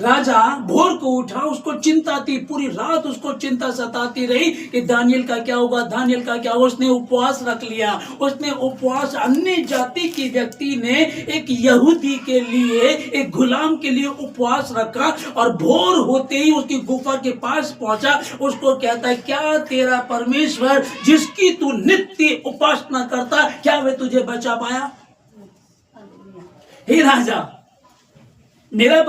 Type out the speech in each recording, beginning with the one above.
राजा भोर को उठा, उसको चिंता थी, पूरी रात उसको चिंता सताती रही कि दानियल का क्या होगा, दानियल का क्या होगा। उसने उपवास रख लिया। उसने उपवास, अन्य जाति की व्यक्ति ने एक यहूदी के लिए, एक गुलाम के लिए उपवास रखा और भोर होते ही उसकी गुफा के पास पहुंचा। उसको कहता है, क्या तेरा परमेश्वर जिसकी तू नित्य उपासना करता, क्या वे तुझे बचा पाया? हे राजा, मेरे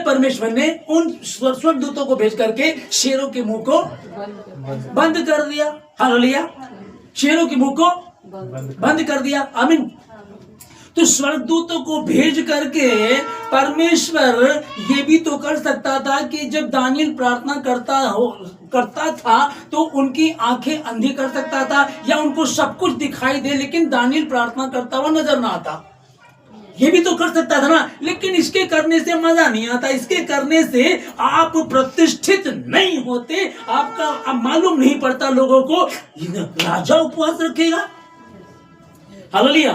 परमेश्वर ने उन स्वर्गदूतों को भेज करके शेरों के मुंह को बंद कर दिया। हालेलुया। शेरों के मुंह को बंद कर दिया। आमीन। तो स्वर्गदूतों को भेज करके परमेश्वर ये भी तो कर सकता था कि जब दानियल प्रार्थना करता था तो उनकी आंखें अंधी कर सकता था या उनको सब कुछ दिखाई दे, लेकिन दानियल प्रार्थना करता हुआ नजर ना आता। ये भी तो कर सकता था ना। लेकिन इसके करने से मजा नहीं आता। इसके करने से आप प्रतिष्ठित नहीं होते। आपका मालूम नहीं पड़ता लोगों को, राजा उपवास रखेगा। हालेलुया।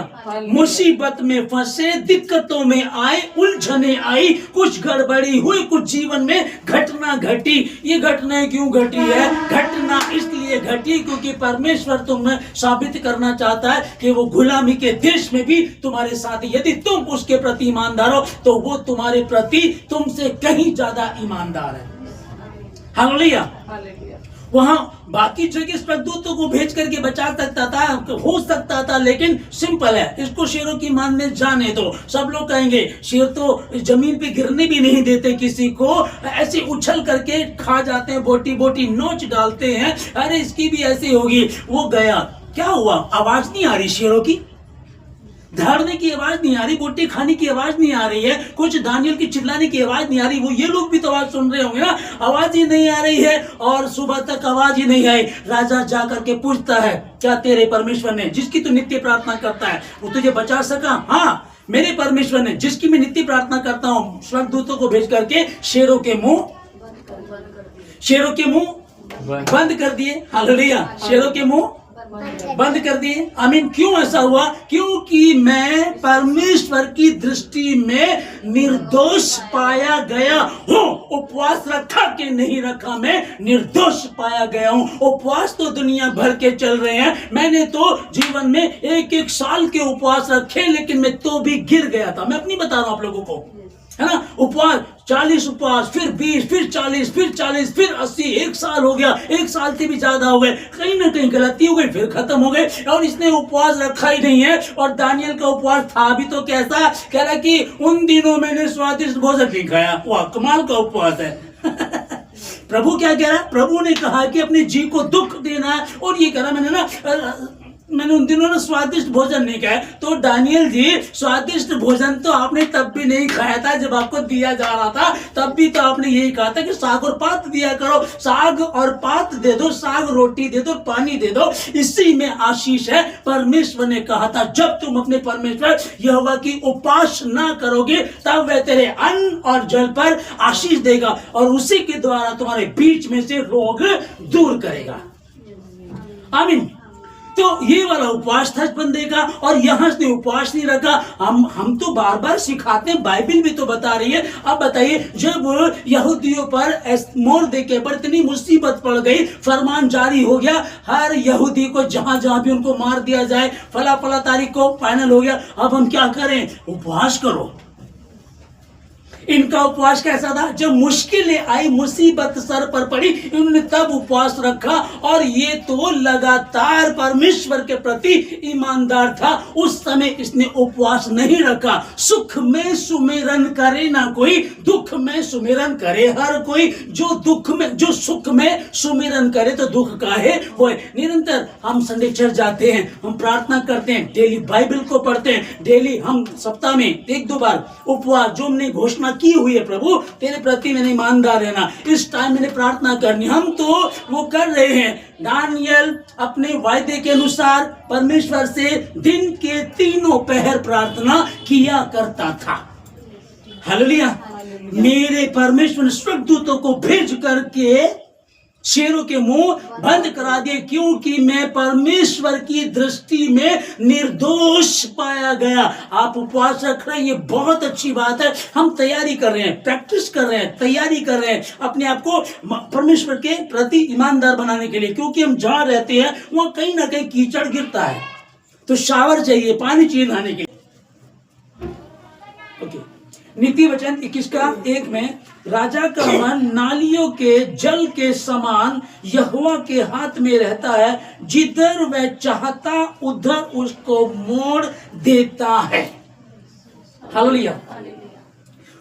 मुसीबत में फंसे, दिक्कतों में आए, उलझने आई, कुछ गड़बड़ी हुई, कुछ जीवन में घटना घटी। ये घटना क्यों घटी है? घटना इसलिए घटी क्योंकि परमेश्वर तुम्हें साबित करना चाहता है कि वो गुलामी के देश में भी तुम्हारे साथ। यदि तुम उसके प्रति ईमानदार हो तो वो तुम्हारे प्रति तुमसे कहीं ज्यादा ईमानदार है। हालेलुया। वहां बाकी जगह स्वर्गदूतों को भेज करके बचा सकता था, हो सकता था, लेकिन सिंपल है, इसको शेरों की मान में जाने दो। सब लोग कहेंगे शेर तो जमीन पे गिरने भी नहीं देते किसी को, ऐसे उछल करके खा जाते हैं, बोटी बोटी नोच डालते हैं। अरे इसकी भी ऐसी होगी। वो गया, क्या हुआ? आवाज नहीं आ रही शेरों की, धड़ने की आवाज नहीं आ रही, बोटी खाने की आवाज नहीं आ रही है, कुछ दानियल की चिल्लाने की आवाज नहीं आ रही। वो ये लोग भी तो आवाज सुन रहे होंगे ना, आवाज ही नहीं आ रही है और सुबह तक आवाज ही नहीं आई। राजा जा करके पूछता है, क्या तेरे परमेश्वर ने, जिसकी तू नित्य प्रार्थना करता है, वो तुझे बचा सका? हाँ, मेरे परमेश्वर ने, जिसकी मैं नित्य प्रार्थना करता हूँ, स्वर्गदूतों को भेज करके शेरों के मुंह बंद कर दिए। हालेलुया। शेरों के मुंह बंद कर दिए। आमीन। क्यों ऐसा हुआ? क्योंकि मैं परमेश्वर की दृष्टि में निर्दोष पाया गया हूँ। उपवास रखा कि नहीं रखा, मैं निर्दोष पाया गया हूँ। उपवास तो दुनिया भर के चल रहे हैं, मैंने तो जीवन में एक साल के उपवास रखे, लेकिन मैं तो भी गिर गया था। मैं अपनी बता रहा हूँ आप लोगों को, है ना। उपवास 40 उपवास, फिर 20, फिर 40, फिर 40, फिर 80, 1 साल हो गया, 1 साल से भी ज्यादा हो गए। कहीं ना कहीं गलती हो गई, फिर खत्म हो गए और इसने उपवास रखा ही नहीं है। और दानियल का उपवास था भी तो कैसा? कह रहा कि उन दिनों मैंने स्वादिष्ट भोजन नहीं खाया। वाह, कमाल का उपवास है। प्रभु क्या कह रहा है? प्रभु ने कहा कि अपने जी को दुख देना है और ये कह रहा मैंने उन दिनों ने स्वादिष्ट भोजन नहीं खाया। तो दानियल जी, स्वादिष्ट भोजन तो आपने तब भी नहीं खाया था जब आपको दिया जा रहा था। तब भी तो आपने यही कहा था कि साग और पात दिया करो, साग और पात दे दो, साग रोटी दे दो, पानी दे दो, इसी में आशीष है। परमेश्वर ने कहा था, जब तुम अपने परमेश्वर यहोवा की उपासना करोगे तब वह तेरे अन्न और जल पर आशीष देगा और उसी के द्वारा तुम्हारे बीच में से रोग दूर करेगा। आमीन। तो ये वाला उपवास था बंदे का, और यहां से उपवास नहीं रखा। हम तो बार बार सिखाते हैं, बाइबल भी तो बता रही है। अब बताइए, जब यहूदियों पर मोर्दे के पर इतनी मुसीबत पड़ गई, फरमान जारी हो गया हर यहूदी को जहां जहां भी उनको मार दिया जाए, फला फला तारीख को फाइनल हो गया। अब हम क्या करें? उपवास करो। इनका उपवास कैसा था? जब मुश्किलें आई, मुसीबत सर पर पड़ी, इन्होंने तब उपवास रखा। और ये तो लगातार परमेश्वर के प्रति ईमानदार था। उस समय इसने उपवास नहीं रखा। सुख में सुमिरन करे ना कोई, दुख में सुमिरन करे हर कोई। जो सुख में सुमिरन करे तो दुख का है वो निरंतर। हम संडे चर्च जाते हैं, हम प्रार्थना करते हैं, डेली बाइबल को पढ़ते हैं, डेली हम सप्ताह में 1-2 बार उपवास, जो हमने घोषणा की हुई है, प्रभु तेरे प्रति मैंने ईमानदार रहना, इस टाइम मैंने प्रार्थना करनी, हम तो वो कर रहे हैं। दानियल अपने वायदे के अनुसार परमेश्वर से दिन के 3 पहर प्रार्थना किया करता था। हालेलुया। मेरे परमेश्वर ने स्वर्गदूतों को भेज करके शेरों के मुंह बंद करा दिए, क्योंकि मैं परमेश्वर की दृष्टि में निर्दोष पाया गया। आप उपवास रख रहे हैं, ये बहुत अच्छी बात है। हम तैयारी कर रहे हैं, प्रैक्टिस कर रहे हैं, तैयारी कर रहे हैं अपने आप को परमेश्वर के प्रति ईमानदार बनाने के लिए, क्योंकि हम जहां रहते हैं वहां कहीं ना कहीं कीचड़ गिरता है, तो शावर चाहिए, पानी चाहिए नहाने के लिए। ओके, नीति वचन 21:1 में, राजा का मन नालियों के जल के समान यहोवा के हाथ में रहता है, जिधर वह चाहता उधर उसको मोड़ देता है। हालेलुया।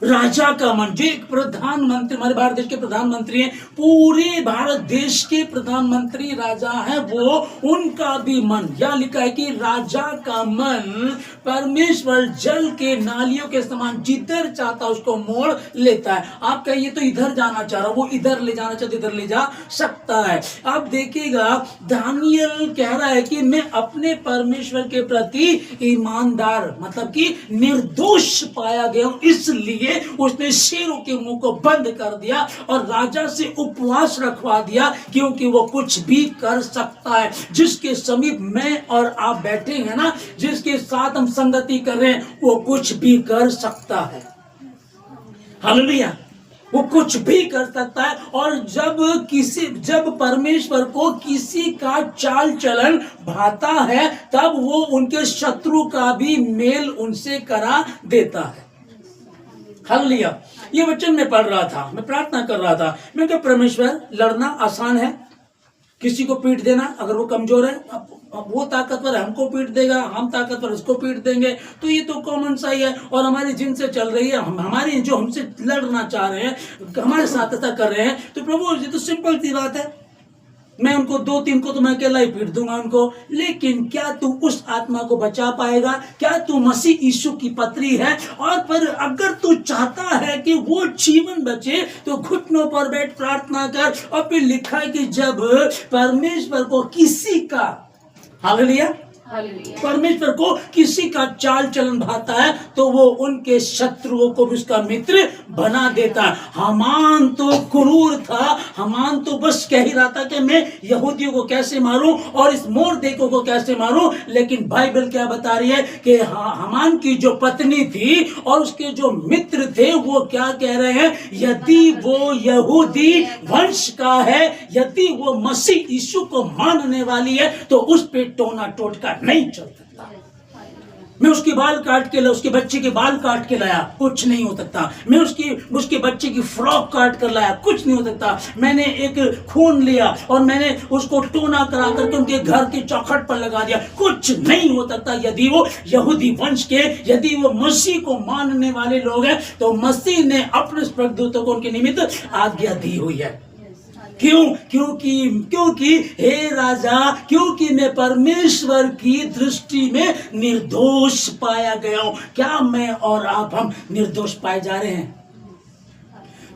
राजा का मन, जो एक प्रधानमंत्री, हमारे भारत देश के प्रधानमंत्री हैं, पूरे भारत देश के प्रधानमंत्री राजा हैं, वो उनका भी मन, यह लिखा है कि राजा का मन परमेश्वर जल के नालियों के समान जिधर चाहता उसको मोड़ लेता है। आप कहिए तो इधर जाना चाह रहा, वो इधर ले जाना चाहता इधर ले जा सकता है। आप देखिएगा, दानियल कह रहा है कि मैं अपने परमेश्वर के प्रति ईमानदार, मतलब कि निर्दोष पाया गया हूं, इसलिए उसने शेरों के मुंह को बंद कर दिया और राजा से उपवास रखवा दिया, क्योंकि वो कुछ भी कर सकता है। जिसके समीप मैं और आप बैठे हैं ना, जिसके साथ हम संगति कर रहे हैं, वो कुछ भी कर सकता है। हालेलुया। वो कुछ भी कर सकता है। और जब परमेश्वर को किसी का चाल चलन भाता है, तब वो उनके शत्रु का भी मेल उनसे करा देता है। हालेलुया। ये वचन मैं पढ़ रहा था, मैं प्रार्थना कर रहा था, मैं क्या, परमेश्वर, लड़ना आसान है, किसी को पीट देना, अगर वो कमजोर है, अब वो ताकतवर है, हमको पीट देगा, हम ताकतवर उसको पीट देंगे, तो ये तो कॉमन सा ही है। और हमारी जिनसे चल रही है, हमारी जो हमसे लड़ना चाह रहे हैं, हमारे साथ ऐसा कर रहे हैं, तो प्रभु ये तो सिंपल सी बात है, मैं उनको 2-3 को तो मैं अकेला ही पीट दूंगा उनको। लेकिन क्या तू उस आत्मा को बचा पाएगा? क्या तू मसीह यीशु की पत्री है? और पर अगर तू चाहता है कि वो जीवन बचे, तो घुटनों पर बैठ प्रार्थना कर। और फिर लिखा है कि जब परमेश्वर को किसी का, हालेलुया, परमेश्वर को किसी का चाल चलन भाता है, तो वो उनके शत्रुओं को भी उसका मित्र बना देता है। हामान तो क्रूर था, हामान तो बस कह ही रहा था कि मैं यहूदियों को कैसे मारूं और इस मोर्देको को कैसे मारूं। लेकिन बाइबल क्या बता रही है कि हामान की जो पत्नी थी और उसके जो मित्र थे, वो क्या कह रहे हैं, यदि वो यहूदी वंश का है, यदि वो मसीह यीशु को मानने वाली है, तो उस पे टोना टोटका नहीं चल सकता। मैं उसके बाल काट के लाया, उसके बच्चे के बाल काट के लाया, कुछ नहीं हो सकता। मैं उसके बच्चे की फ्रॉक काट कर लाया, कुछ नहीं हो सकता। मैंने एक खून लिया और मैंने उसको टोना करा करके उनके घर के चौखट पर लगा दिया, कुछ नहीं हो सकता। यदि वो यहूदी वंश के, यदि वो मसीह को मानने वाले लोग हैं, तो मसीह ने अपने स्वर्गदूतों को उनके निमित्त आज्ञा दी हुई है। क्यों? क्योंकि हे राजा, क्योंकि मैं परमेश्वर की दृष्टि में निर्दोष पाया गया हूं। क्या मैं और आप, हम निर्दोष पाए जा रहे हैं?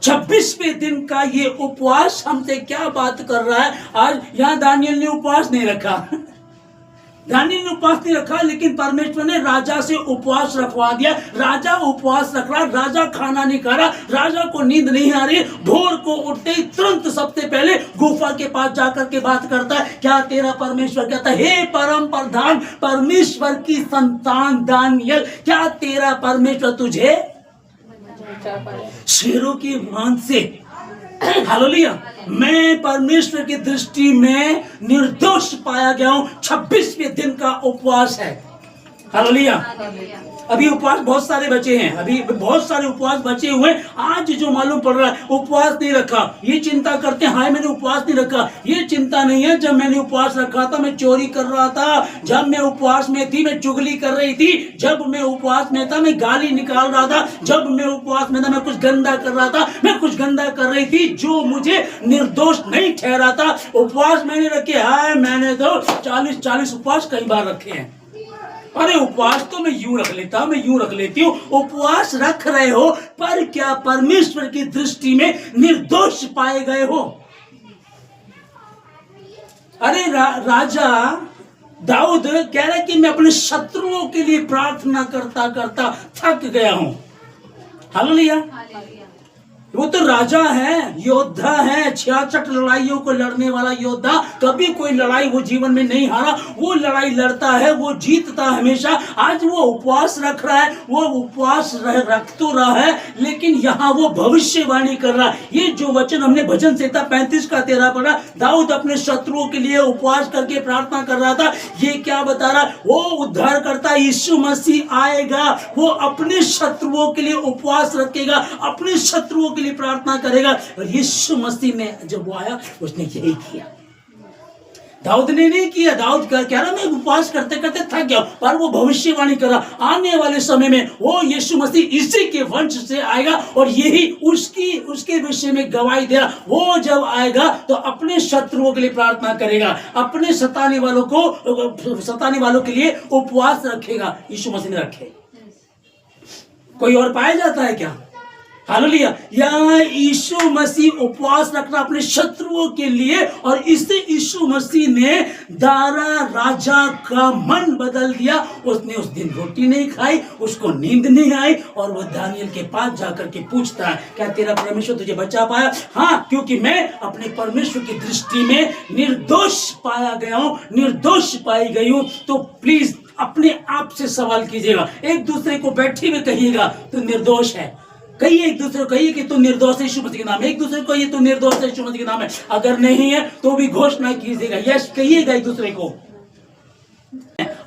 26वें दिन का ये उपवास हमसे क्या बात कर रहा है? आज यहां दानियल ने उपवास नहीं रखा, दानियल ने उपवास नहीं रखा, लेकिन परमेश्वर ने राजा से उपवास रखवा दिया। राजा उपवास रख रहा, राजा खाना नहीं खा रहा, राजा को नींद नहीं आ रही। भोर को उठते ही तुरंत सबसे पहले गुफा के पास जाकर के बात करता है। क्या तेरा परमेश्वर कहता है, हे परम प्रधान परमेश्वर की संतान दानियल, क्या तेरा परमेश्वर तुझे शेरों की मान से, हालेलुया, मैं परमेश्वर की दृष्टि में निर्दोष पाया गया हूं। 26वें दिन का उपवास है। हालेलुया। अभी उपवास बहुत सारे बचे हैं, अभी बहुत सारे उपवास बचे हुए। आज जो मालूम पड़ रहा है उपवास नहीं रखा, ये चिंता करते हैं, हाय मैंने उपवास नहीं रखा। ये चिंता नहीं है। जब मैंने उपवास रखा था, मैं चोरी कर रहा था। जब मैं उपवास में थी, मैं चुगली कर रही थी। जब मैं उपवास में था, मैं गाली निकाल रहा था। जब मैं उपवास में था, मैं कुछ गंदा कर रहा था, मैं कुछ गंदा कर रही थी, जो मुझे निर्दोष नहीं ठहरा था। उपवास मैंने रखे, हाय मैंने तो 40 उपवास कई बार रखे हैं। अरे उपवास तो मैं यूं रख लेता, मैं यूं रख लेती हूँ। उपवास रख रहे हो, पर क्या परमेश्वर की दृष्टि में निर्दोष पाए गए हो? अरे राजा दाऊद कह रहा है कि मैं अपने शत्रुओं के लिए प्रार्थना करता करता थक गया हूं। हालेलुया। वो तो राजा है, योद्धा है, 66 लड़ाइयों को लड़ने वाला योद्धा। कभी कोई लड़ाई वो जीवन में नहीं हारा, वो लड़ाई लड़ता है, वो जीतता हमेशा। आज वो उपवास रख रहा है, वो उपवास रख तो रहा है, लेकिन यहाँ वो भविष्यवाणी कर रहा है। ये जो वचन हमने भजन संहिता 35 का 13 पढ़ा, दाऊद अपने शत्रुओं के लिए उपवास करके प्रार्थना कर रहा था। ये क्या बता रहा है? वो उद्धारकर्ता यीशु मसीह आएगा, वो अपने शत्रुओं के लिए उपवास रखेगा, अपने शत्रुओं के लिए प्रार्थना करेगा। और यीशु मसीह ने जब वो आया, उसने यही किया। दाऊद ने नहीं किया। दाऊद कह रहा मैं उपवास करते करते थक गया, पर वो भविष्यवाणी कर रहा आने वाले समय में वो यीशु मसीह इसी के वंश से आएगा और यही उसके विषय में गवाही दे रहा। वो जब आएगा तो अपने शत्रुओं के लिए प्रार्थना करेगा, अपने सताने वालों के लिए उपवास रखेगा। यीशु मसीह ने रखे। कोई और पाया जाता है क्या? हालेलुया। यहाँ यीशु मसीह उपवास रखना अपने शत्रुओं के लिए, और इससे यीशु मसीह ने दारा राजा का मन बदल दिया। उसने उस दिन रोटी नहीं खाई, उसको नींद नहीं आई, और वो दानियल के पास जाकर के पूछता है, क्या तेरा परमेश्वर तुझे बचा पाया? हाँ, क्योंकि मैं अपने परमेश्वर की दृष्टि में निर्दोष पाया गया हूँ, निर्दोष पाई गई हूँ। तो प्लीज अपने आप से सवाल कीजिएगा। एक दूसरे को बैठे हुए कहिएगा तो निर्दोष है। कहिए, एक दूसरे को कहिए कि तू निर्दोष है यीशु मसीह के नाम है। एक दूसरे को कहिए तू निर्दोष है यीशु मसीह के नाम है। अगर नहीं है तो भी घोषणा कीजिएगा, यस कहिएगा एक दूसरे को।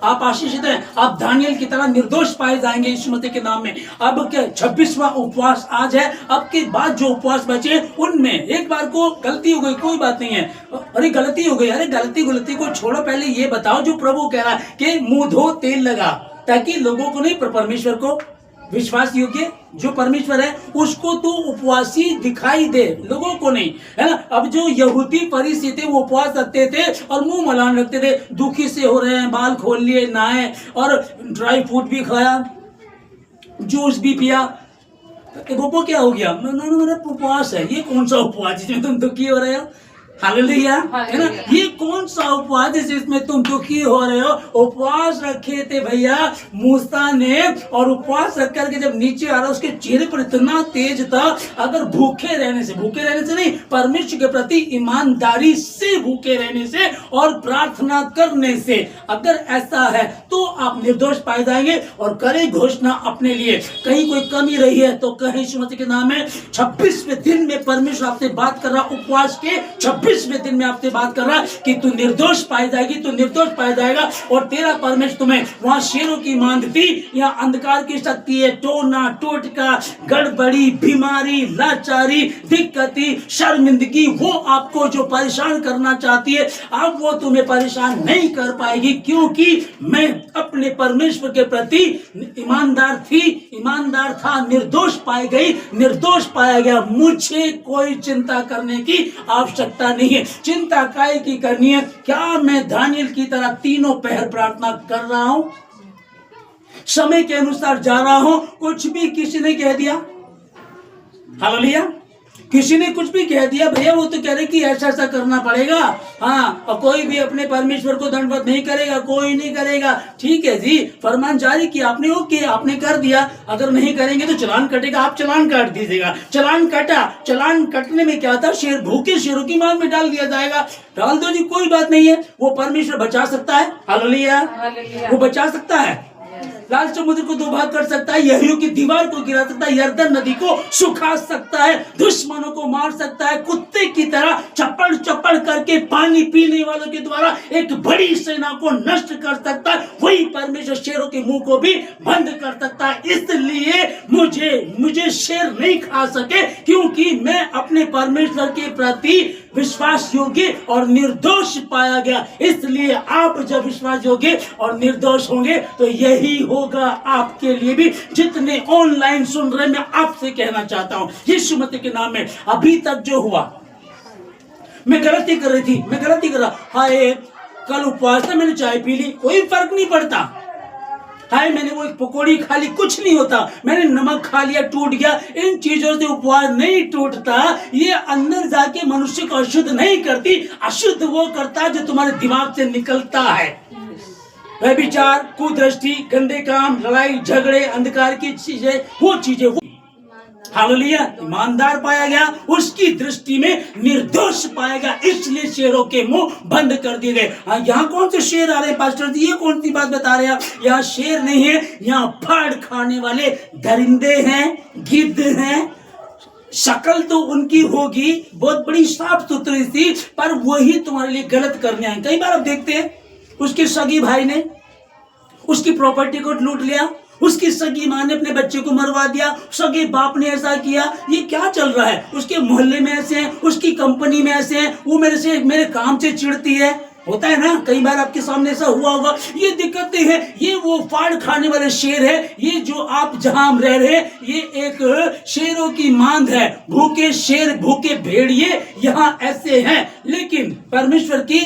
आप आशीषित हैं, आप दानियल की तरह निर्दोष पाए जाएंगे यीशु मसीह के नाम में। अब क्या 26वां उपवास आज है। अब के बाद जो उपवास बचे उनमें एक बार को गलती हो गई, कोई बात नहीं है। अरे गलती हो गई, अरे गलती को छोड़ो, पहले ये बताओ जो प्रभु कह रहा है कि मुंह धो तेल लगा, ताकि लोगों को नहीं, पर परमेश्वर को, विश्वास योग्य जो परमेश्वर है उसको तो उपवासी दिखाई दे, लोगों को नहीं, है ना। अब जो यहूदी फरीसी थे वो उपवास रखते थे और मुंह मलान रखते थे, दुखी से हो रहे हैं, बाल खोल लिए, नहाए और ड्राई फ्रूट भी खाया, जूस भी पिया। वो क्या हो गया? मेरा उपवास है। ये कौन सा उपवास जिसमें तुम दुखी हो रहे हो? हालेलुया, है ना। ये कौन सा उपवास जिसमें तुम दुखी हो रहे हो? उपवास रखे थे भैया मूसा ने, और उपवास रख करके जब नीचे आ रहा उसके चेहरे पर इतना तेज था। अगर भूखे रहने से नहीं, परमेश्वर के प्रति ईमानदारी से भूखे रहने से और प्रार्थना करने से अगर ऐसा है तो आप निर्दोष पाए जाएंगे। और करें घोषणा अपने लिए, कहीं कोई कमी रही है तो कहीं यीशु मसीह के नाम में 26वें दिन में परमेश्वर आपसे बात कर रहा, उपवास के 26वें दिन में आपसे बात कर रहा कि तू निर्दोष पाई जाएगी, तू निर्दोष पाया जाएगा। और तेरा परमेश्वर तुम्हें वहां शेरों की मांग थी, यहाँ अंधकार की शक्ति है, टोना टोटका, गड़बड़ी, बीमारी, लाचारी, दिक्कती, शर्मिंदगी, वो आपको जो परेशान करना चाहती है, अब वो तुम्हें परेशान नहीं कर पाएगी, क्योंकि मैं अपने परमेश्वर के प्रति ईमानदार था, निर्दोष पाई गई, निर्दोष पाया गया। मुझे कोई चिंता करने की आवश्यकता नहीं है। चिंता काहे की करनी है? क्या मैं दानियल की तरह तीनों पहर प्रार्थना कर रहा हूं, समय के अनुसार जा रहा हूं? कुछ भी किसी ने कह दिया, हालेलुया, किसी ने कुछ भी कह दिया, भैया वो तो कह रहे कि ऐसा ऐसा करना पड़ेगा, हाँ, और कोई भी अपने परमेश्वर को दंडवत नहीं करेगा, कोई नहीं करेगा। ठीक है जी, फरमान जारी किया आपने, ओके, आपने कर दिया। अगर नहीं करेंगे तो चलान कटेगा, आप चलान काट दीजिएगा। चलान कटा, चलान कटने में क्या था? शेर, भूखे शेरों की मांग में डाल दिया जाएगा। डाल दो जी, कोई बात नहीं है, वो परमेश्वर बचा सकता है। हालेलुया, वो बचा सकता है। लाल समुद्र को दो भाग कर सकता है, यरीहो की दीवार को गिरा सकता है, यरदन नदी को सुखा सकता है, दुश्मनों को मार सकता है, कुत्ते की तरह चप्पड़ चप्पड़ करके पानी पीने वालों के द्वारा एक बड़ी सेना को नष्ट कर सकता है। वही परमेश्वर शेरों के मुंह को भी बंद कर सकता है। इसलिए मुझे शेर नहीं खा सके, क्योंकि मैं अपने परमेश्वर के प्रति विश्वास योग्य और निर्दोष पाया गया। इसलिए आप जब विश्वास योग्य और निर्दोष होंगे तो यही होगा आपके लिए भी। जितने ऑनलाइन सुन रहे, मैं आपसे कहना चाहता हूं यीशु मसीह के नाम में, अभी तक जो हुआ, मैं गलती कर रहा, हाय कल उपवास था, मैंने चाय पी ली, कोई फर्क नहीं पड़ता। हाय मैंने वो एक पकौड़ी खा ली, कुछ नहीं होता। मैंने नमक खा लिया, टूट गया। इन चीजों से उपवास नहीं टूटता। ये अंदर जाके मनुष्य को अशुद्ध नहीं करती, अशुद्ध वो करता जो तुम्हारे दिमाग से निकलता है। व्यभिचार, कुदृष्टि, गंदे काम, लड़ाई झगड़े, अंधकार की चीजें, वो चीजें हालेलुया। ईमानदार पाया गया, उसकी दृष्टि में निर्दोष पाया गया, इसलिए शेरों के मुंह बंद कर दिए गए। यहाँ कौन से शेर आ रहे हैं पास्टर जी, ये कौन सी बात बता रहे हैं? यहाँ शेर नहीं है, यहाँ फाड़ खाने वाले दरिंदे हैं, गिद्ध हैं। शक्ल तो उनकी होगी बहुत बड़ी साफ सुथरी सी, पर वही तुम्हारे लिए गलत करने आए। कई बार आप देखते हैं उसके सगी भाई ने उसकी प्रॉपर्टी को लूट लिया, उसकी सगी माँ ने अपने बच्चे को मरवा दिया, सगे बाप ने ऐसा किया। ये क्या चल रहा है? उसके मोहल्ले में ऐसे हैं, उसकी कंपनी में ऐसे हैं, वो मेरे काम से चिढ़ती है। होता है ना, कई बार आपके सामने ऐसा हुआ होगा। ये दिक्कतें हैं, ये वो फाड़ खाने वाले शेर है। ये जो आप जहां रह रहे हैं, ये एक शेरों की मांद है। भूखे शेर, भूखे भेड़िए यहाँ ऐसे हैं, लेकिन परमेश्वर की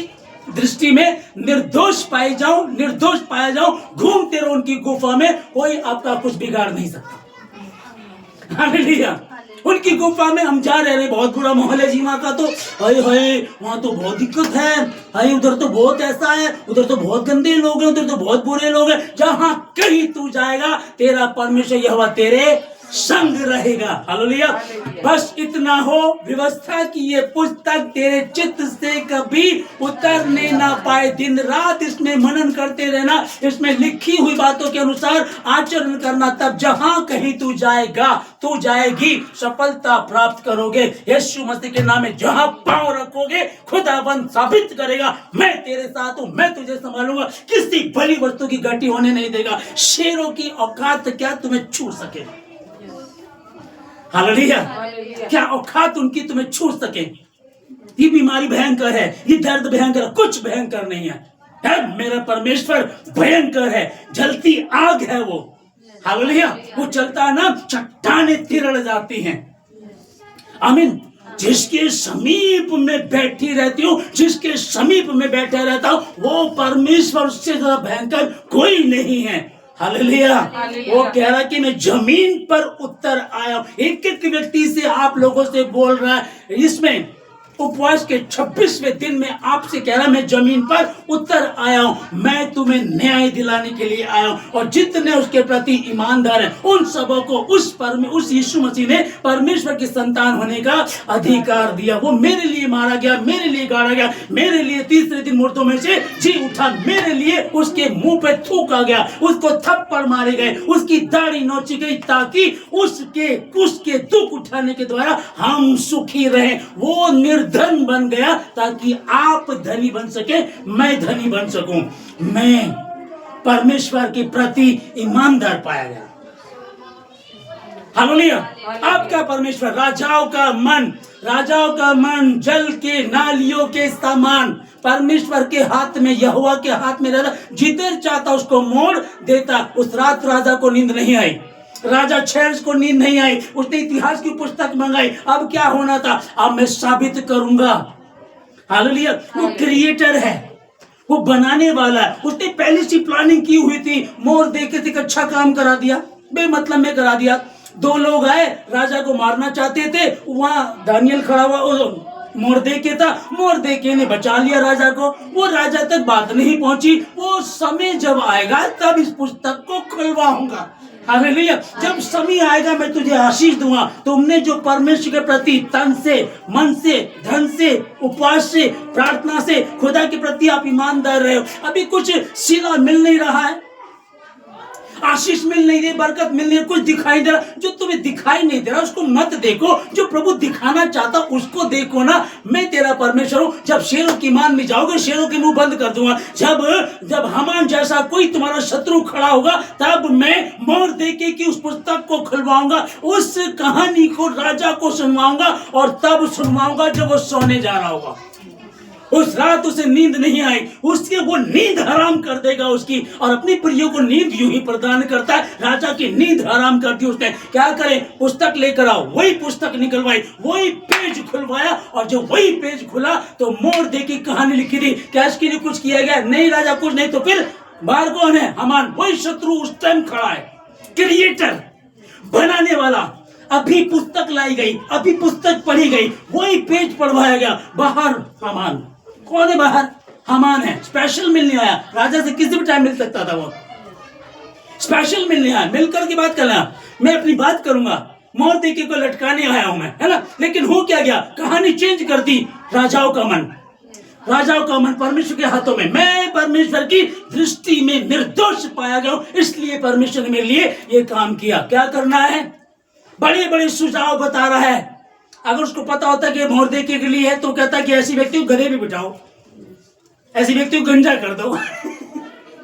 दृष्टि में निर्दोष पाए जाओ, निर्दोष पाया जाओ, घूमते रहो उनकी गुफा में, कोई आपका कुछ बिगाड़ नहीं सकता। हालेलुया। उनकी गुफा में हम जा रहे हैं, बहुत बुरा माहौल है जी वहां का, तो हाय हाय वहां तो बहुत दिक्कत है, हाय उधर तो बहुत ऐसा है, उधर तो बहुत गंदे लोग हैं, उधर तो बहुत बुरे लोग हैं। जहां कहीं तू जाएगा, तेरा परमेश्वर यहोवा तेरे संग रहेगा। हालेलुया। बस इतना हो, व्यवस्था की ये पुस्तक तेरे चित्त से कभी उतरने ना पाए। दिन रात इसमें मनन करते रहना, इसमें लिखी हुई बातों के अनुसार आचरण करना, तब जहां कहीं तू जाएगा, तू जाएगी, सफलता प्राप्त करोगे। यीशु मसीह के नाम में जहां पांव रखोगे, खुदाबंद साबित करेगा, मैं तेरे साथ हूं, मैं तुझे संभालूंगा, किसी भली वस्तु की घटी होने नहीं देगा। शेरों की औकात क्या तुम्हें छू सके? हालेलुया। क्या औकात उनकी तुम्हें छू सके? ये बीमारी भयंकर है, ये दर्द भयंकर है, कुछ भयंकर नहीं है। मेरा परमेश्वर भयंकर है, जलती आग है वो। हालेलुया। वो चलता है ना, चट्टाने तिरड़ जाती हैं। आमीन। जिसके समीप में बैठी रहती हूँ, जिसके समीप में बैठा रहता हूँ, वो परमेश्वर से ज्यादा भयंकर कोई नहीं है। हालेलुया। वो कह रहा कि मैं जमीन पर उतर आया। एक एक व्यक्ति से आप लोगों से बोल रहा है, इसमें उपवास के 26वें दिन में आपसे कह रहा मैं जमीन पर उतर आया हूं, मैं तुम्हें न्याय दिलाने के लिए आया हूं। और जितने उसके प्रति ईमानदार हैं, उन सबों को उस यीशु मसीह ने परमेश्वर की संतान होने का अधिकार दिया। वो मेरे लिए मारा गया, मेरे लिए गाड़ा गया, मेरे लिए तीसरे दिन मुर्दों में से जी उठा, मेरे लिए उसके मुंह पे थूका गया, उसको थप्पड़ मारे गए, उसकी दाढ़ी नोची गई, ताकि उसके दुख उठाने के द्वारा हम सुखी रहे। वो धन बन गया ताकि आप धनी बन सके, मैं धनी बन सकूं। मैं परमेश्वर के प्रति ईमानदार पाया गया। हालेलुया। आपका परमेश्वर राजाओं का मन जल के नालियों के समान परमेश्वर के हाथ में, यहोवा के हाथ में रहता, जिधर चाहता उसको मोड़ देता। उस रात राजा को नींद नहीं आई, राजा छेर्स को नींद नहीं आई, उसने इतिहास की पुस्तक मंगाई। अब क्या होना था? अब मैं साबित करूंगा। हालेलुया। वो क्रिएटर है, वो बनाने वाला है। उसने पहले से प्लानिंग की हुई थी। मोर देखे थे, अच्छा काम करा दिया, बेमतलब में करा दिया। दो लोग आए, राजा को मारना चाहते थे, वहां दानियल खड़ा हुआ, मोर्देके था, मोर्देके ने बचा लिया राजा को। वो राजा तक बात नहीं पहुंची। वो समय जब आएगा तब इस पुस्तक को खुलवाऊंगा। हालेलुया। जब समय आएगा मैं तुझे आशीष दूंगा। तुमने जो परमेश्वर के प्रति तन से, मन से, धन से, उपवास से, प्रार्थना से खुदा के प्रति आप ईमानदार रहे हो, अभी कुछ सिला मिल नहीं रहा है, आशीष मिल नहीं रही, बरकत मिल नहीं रही, कुछ दिखाई दे रहा, जो तुम्हें दिखाई नहीं दे रहा उसको मत देखो, जो प्रभु दिखाना चाहता उसको देखो ना। मैं तेरा परमेश्वर हूं। जब शेरों की मान में जाओगे, शेरों के मुंह बंद कर दूंगा। जब हामान जैसा कोई तुम्हारा शत्रु खड़ा होगा, तब मैं मोर देके की उस पुस्तक को खुलवाऊंगा, उस कहानी को राजा को सुनवाऊंगा, और तब सुनवाऊंगा जब वो सोने जा रहा होगा। उस रात उसे नींद नहीं आई, उसके वो नींद हराम कर देगा उसकी, और अपनी प्रियों को नींद यूं ही प्रदान करता है। राजा की नींद हराम कर दी उसने। क्या करे? पुस्तक लेकर आओ। वही पुस्तक निकलवाई, वही पेज खुलवाया, और जब वही पेज खुला तो मोर देखी कहानी लिखी थी। क्या इसके लिए कुछ किया गया? नहीं राजा, कुछ नहीं। तो फिर बाहर कौन है? हामान। वही शत्रु उस टाइम खड़ा है, क्रिएटर, बनाने वाला। अभी पुस्तक लाई गई, अभी पुस्तक पढ़ी गई, वही पेज पढ़वाया गया। बाहर हामान। कौन है बाहर? हामान है। स्पेशल मिलने आया। राजा से किसी भी टाइम मिल सकता था, वो स्पेशल मिलने आया। मिलकर की बात करना, मैं अपनी बात करूंगा। मोरदेके को लटकाने आया हूं मैं, है ना। लेकिन हो क्या गया, कहानी चेंज कर दी। राजाओं का मन परमेश्वर के हाथों में। मैं परमेश्वर की दृष्टि में निर्दोष पाया गया हूं, इसलिए परमेश्वर ने मेरे लिए ये काम किया। क्या करना है, बड़े बड़े सुझाव बता रहा है। अगर उसको पता होता कि मोरदेके के लिए है तो कहता कि ऐसी व्यक्ति को गधे में बिठाओ, ऐसी व्यक्ति को गंजा कर दो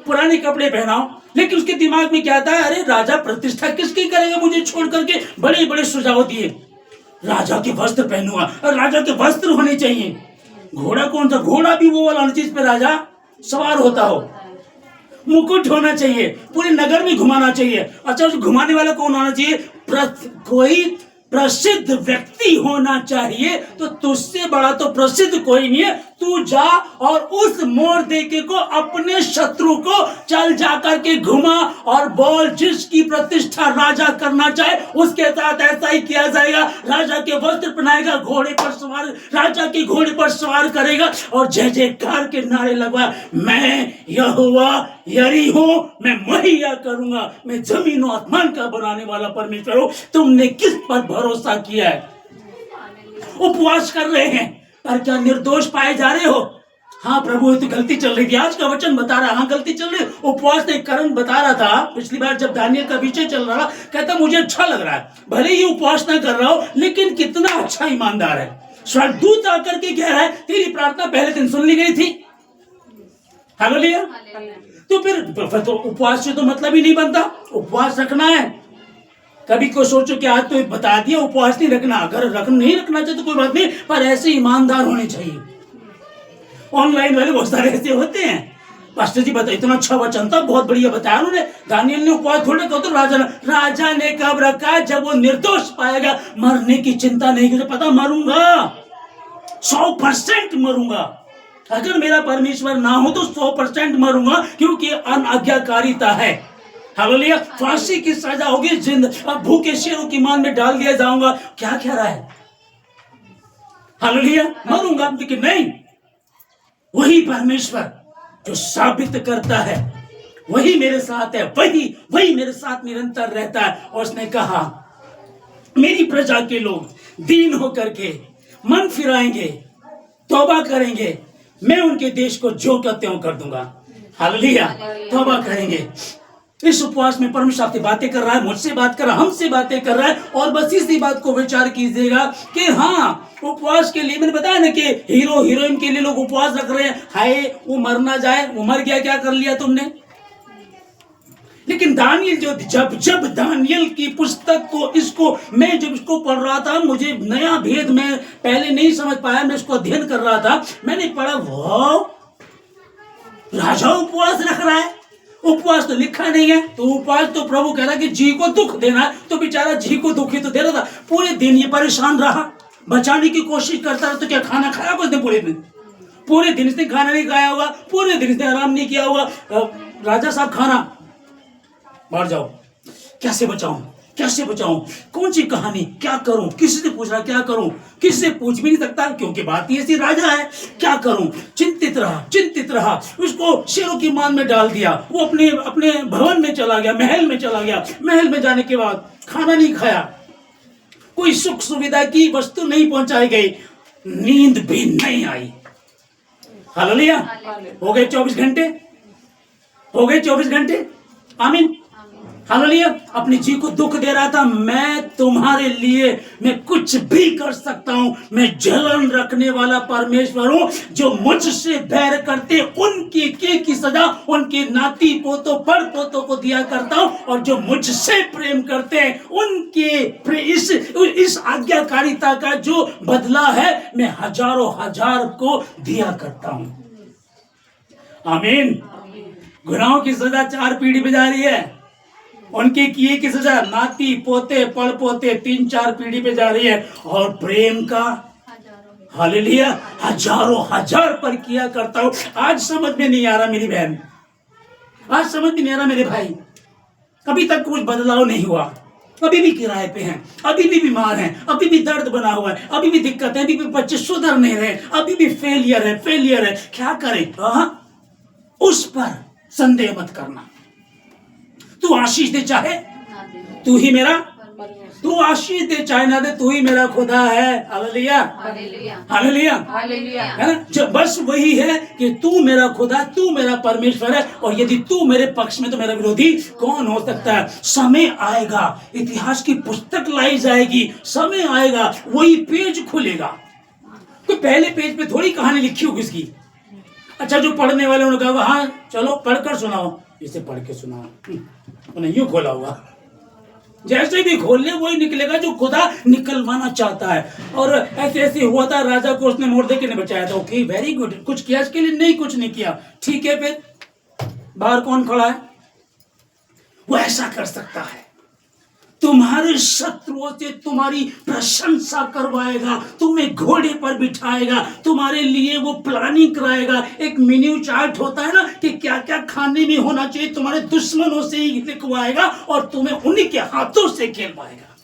पुराने कपड़े पहनाओ। लेकिन उसके दिमाग में क्या था, अरे राजा प्रतिष्ठा किसकी करेगा मुझे छोड़ करके। बड़े बड़े सुझाव दिए, राजा के वस्त्र पहनूंगा, और राजा के वस्त्र होने चाहिए। घोड़ा कौन सा, घोड़ा भी वो वाला जिस पे राजा सवार होता हो। मुकुट होना चाहिए, पूरे नगर में घुमाना चाहिए। अच्छा, उस घुमाने वाला कौन होना चाहिए, कोई प्रसिद्ध व्यक्ति होना चाहिए। तो तुझसे बड़ा तो प्रसिद्ध कोई नहीं है। तू जा और उस मोरदेके को, अपने शत्रु को चल जाकर के घुमा और बोल, जिसकी प्रतिष्ठा राजा करना चाहे उसके साथ ऐसा ही किया जाएगा। राजा के वस्त्र पहनाएगा, घोड़े पर सवार, राजा के घोड़े पर सवार करेगा और जय जयकार के नारे लगवा, मैं यहोवा यरी हूं, मैं मुहैया करूंगा, मैं जमीन और आसमान का बनाने वाला परमेश्वर हूं। तुमने किस पर भरोसा किया है। उपवास कर रहे हैं पर क्या निर्दोष पाए जा रहे हो। हाँ प्रभु, तो गलती चल रही थी, आज का वचन बता रहा, हाँ गलती चल रही। उपवास ने कारण बता रहा था। पिछली बार जब दानियल का विषय चल रहा, कहता मुझे अच्छा लग रहा है, भले ही उपवास ना कर रहा हो, लेकिन कितना अच्छा ईमानदार है। स्वर्गदूत आकर के कह रहा है, तेरी प्रार्थना पहले दिन सुन ली गई थी। हालेलुया। तो फिर तो उपवास से तो मतलब ही नहीं बनता। उपवास रखना है। कभी को सोचो कि आज तो बता दिया उपवास नहीं रखना, अगर नहीं रखना चाहिए तो कोई बात नहीं, पर ऐसे ईमानदार होने चाहिए। ऑनलाइन वाले बहुत सारे ऐसे होते हैं, पास्टर जी बता, इतना अच्छा वचन था, बहुत बढ़िया बताया उन्होंने। दानियल ने उपवास थोड़ा कहा तो राजा ने कब रखा, जब वो निर्दोष पाएगा। मरने की चिंता नहीं, मुझे पता मरूंगा, 100% मरूंगा। अगर मेरा परमेश्वर ना हो तो 100% मरूंगा, क्योंकि अनाज्ञाकारिता है। हालेलुया। फांसी की सजा होगी, अब भूखे शेरों की मान में डाल दिया जाऊंगा। क्या कह रहा है, हालेलुया, मरूंगा। लेकिन नहीं, वही परमेश्वर जो साबित करता है, वही मेरे साथ है, वही मेरे साथ निरंतर रहता है। और उसने कहा, मेरी प्रजा के लोग दीन होकर के मन फिराएंगे, तौबा करेंगे, मैं उनके देश को जो का त्यों कर दूंगा। हालेलुया। तौबा करेंगे। इस उपवास में परमेश्वर आपसे बातें कर रहा है, मुझसे बात कर रहा है, हमसे बातें कर रहा है। और बस इसी बात को विचार कीजिएगा कि हाँ, उपवास के लिए मैंने बताया ना कि हीरो हीरोइन के लिए लोग उपवास रख रहे हैं। हाय, वो मर ना जाए, वो मर गया, क्या कर लिया तुमने। लेकिन दानियल जब दानियल की पुस्तक को, इसको मैं जब इसको पढ़ रहा था, मुझे नया भेद मैं पहले नहीं समझ पाया, मैं इसको अध्ययन कर रहा था। मैंने पढ़ा, वाह, राजा उपवास रख रहा है। उपवास तो लिखा नहीं है, तो उपवास तो प्रभु कह रहा कि जी को दुख देना है, तो बेचारा जी को दुख ही तो दे रहा था। पूरे दिन ये परेशान रहा, बचाने की कोशिश करता रहा। तो क्या खाना खाया उसने पूरे दिन? पूरे दिन इसने खाना नहीं खाया होगा, पूरे दिन इसने आराम नहीं किया होगा। राजा साहब, खाना बाहर जाओ, कैसे बचाऊं, कौन सी कहानी, क्या करूं, किसी से पूछ रहा क्या करूं, किसी से पूछ भी नहीं सकता, क्योंकि बात ही ऐसी, राजा है, क्या करूं। चिंतित रहा। उसको शेरों की मान में डाल दिया। वो अपने भवन में चला गया, महल में चला गया। महल में जाने के बाद खाना नहीं खाया, कोई सुख सुविधा की वस्तु नहीं पहुंचाई गई, नींद भी नहीं आई। हालेलुया। हो गए 24 घंटे। आमीन। हालेलुया। अपनी जी को दुख दे रहा था, मैं तुम्हारे लिए मैं कुछ भी कर सकता हूं, मैं जलन रखने वाला परमेश्वर हूं। जो मुझसे बैर करते उनकी की सजा उनके नाती पोतों पर पोतों को दिया करता हूं, और जो मुझसे प्रेम करते हैं उनके इस आज्ञाकारिता का जो बदला है मैं हजारों हजार को दिया करता हूं। आमीन। गुनाहों की सजा 4 पीढ़ी पे जा रही है, उनके किए की सजा नाती पोते पड़ पोते 3-4 पीढ़ी पे जा रही है। और प्रेम का, हालेलुया, हजारों हजार पर किया करता हूं। आज समझ में नहीं आ रहा मेरी बहन, आज समझ में नहीं आ रहा मेरे भाई, अभी तक कुछ बदलाव नहीं हुआ, अभी भी किराए पे हैं, अभी भी बीमार हैं, अभी भी दर्द बना हुआ है, अभी भी दिक्कत है, अभी भी बच्चे सुधर नहीं रहे, अभी भी फेलियर है। क्या करें? उस पर संदेह मत करना। तू आशीष दे चाहे, तू ही मेरा तू आशीष दे चाहे ना दे, तू ही मेरा खुदा है। Hallelujah hallelujah hallelujah. है ना। जब बस वही है कि तू मेरा खुदा, तू मेरा परमेश्वर है, और यदि तू मेरे पक्ष में तो मेरा विरोधी कौन हो सकता है। समय आएगा, इतिहास की पुस्तक लाई जाएगी, समय आएगा, वही पेज खुलेगा। कोई पहले पेज पे थोड़ी कहानी लिखी होगी इसकी। अच्छा, जो पढ़ने वाले उन्होंने कहा हाँ चलो पढ़कर सुनाओ, इसे पढ़ के सुनाओ, उन्हें यूं खोला हुआ, जैसे भी खोल ले वही निकलेगा जो खुदा निकलवाना चाहता है। और ऐसे ऐसे हुआ था, राजा को उसने मुर्दे ने बचाया था। ओके, वेरी गुड, कुछ किया इसके लिए? नहीं, कुछ नहीं किया। ठीक है, फिर बाहर कौन खड़ा है? वो ऐसा कर सकता है, तुम्हारे शत्रुओं से तुम्हारी प्रशंसा करवाएगा, तुम्हें घोड़े पर बिठाएगा, तुम्हारे लिए वो प्लानिंग कराएगा। एक मेन्यू चार्ट होता है ना कि क्या क्या खाने में होना चाहिए, तुम्हारे दुश्मनों से ही लिखवाएगा और तुम्हें उन्हीं के हाथों से खेलवाएगा।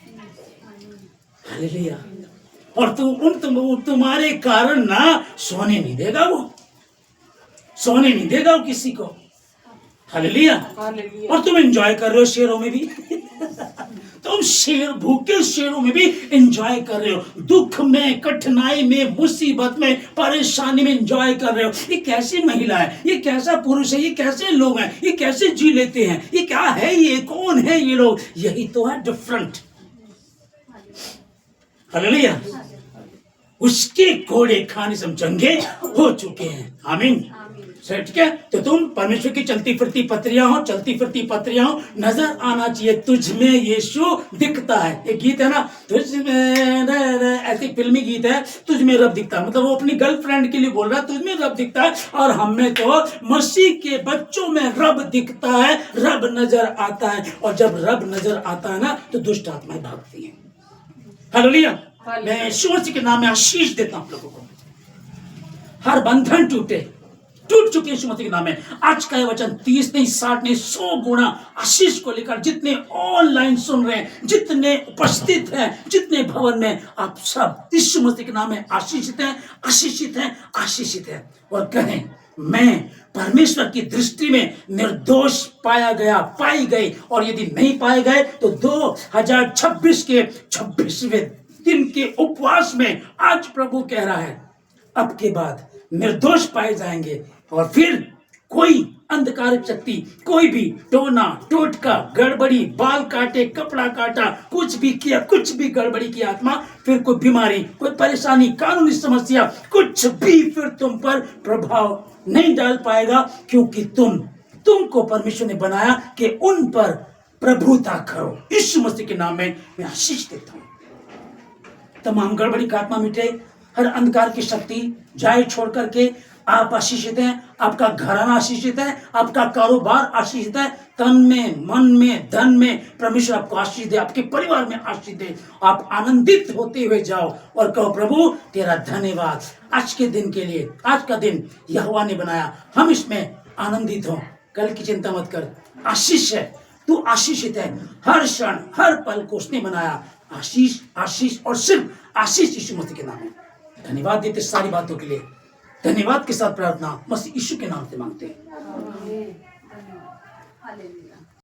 हालेलुया। और तुम्हारे कारण ना सोने नहीं देगा, वो सोने नहीं देगा वो किसी को। हालेलुया। और तुम एंजॉय कर रहे हो शेरों में भी तुम शेर, भूखे शेरों में भी एंजॉय कर रहे हो, दुख में, कठिनाई में, मुसीबत में, परेशानी में एंजॉय कर रहे हो। ये कैसी महिला है, ये कैसा पुरुष है, ये कैसे लोग हैं, ये कैसे जी लेते हैं, ये क्या है, ये कौन है ये लोग? यही तो है डिफरेंट। हालेलुया। उसके घोड़े खाने से हम चंगे हो चुके हैं। आमीन। ठीक है, तो तुम परमेश्वर की चलती फिरती पत्रियां हो, चलती फिरती पत्रियां हो, नजर आना चाहिए तुझ में यीशु दिखता है। एक गीत है ना, तुझ में, ऐसी फिल्मी गीत है, तुझ में रब दिखता है। मतलब वो अपनी गर्लफ्रेंड के लिए बोल रहा है, तुझ में रब दिखता है। और हमें तो मसीह के बच्चों में रब दिखता है, रब नजर आता है। और जब रब नजर आता है ना तो दुष्ट आत्माएं भागती हैं। हालेलुया। मैं यीशु मसीह के नाम में आशीष देता हूं आप लोगों को। हर बंधन टूट चुके यीशु मसीह के नाम में। आज का ये वचन 30 नहीं, 60 नहीं, 100 गुना आशीष को लेकर जितने ऑनलाइन सुन रहे हैं, जितने उपस्थित हैं, जितने भवन में, आप सब यीशु मसीह के नाम में आशीषित हैं, आशीषित हैं, आशीषित हैं। और कहें, मैं परमेश्वर की दृष्टि में निर्दोष पाई गई। और यदि नहीं पाए गए तो 2026 के 26वें दिन के उपवास में आज प्रभु कह रहा है, अब के बाद निर्दोष पाए जाएंगे। और फिर कोई अंधकार शक्ति, कोई भी टोना टोटका, गड़बड़ी, बाल काटे, कपड़ा काटा, कुछ भी किया, कुछ भी गड़बड़ी की आत्मा, फिर कोई बीमारी, कोई परेशानी, कानूनी समस्या, कुछ भी फिर तुम पर प्रभाव नहीं डाल पाएगा, क्योंकि तुमको परमेश्वर ने बनाया कि उन पर प्रभुता करो। यीशु मसीह के नाम में मैं आशीष देता हूं। तमाम गड़बड़ी का आत्मा मिटे, हर अंधकार की शक्ति जाए छोड़ करके आप आशीषित हैं, आपका घराना आशीषित है, आपका कारोबार आशीषित है, तन में, मन में, धन में परमेश्वर आपको आशीष दे, आपके परिवार में आशीष दे। आप आनंदित होते हुए जाओ और कहो, प्रभु तेरा धन्यवाद आज के दिन के लिए। आज का दिन यहोवा ने बनाया, हम इसमें आनंदित हो। कल की चिंता मत कर, आशीष है, तू आशीषित है। हर क्षण, हर पल को उसने बनाया। आशीष, आशीष और सिर्फ आशीष यीशु मसीह के नाम में। धन्यवाद देते सारी बातों के लिए। धन्यवाद के साथ प्रार्थना मसीह यीशु के नाम से मांगते हैं।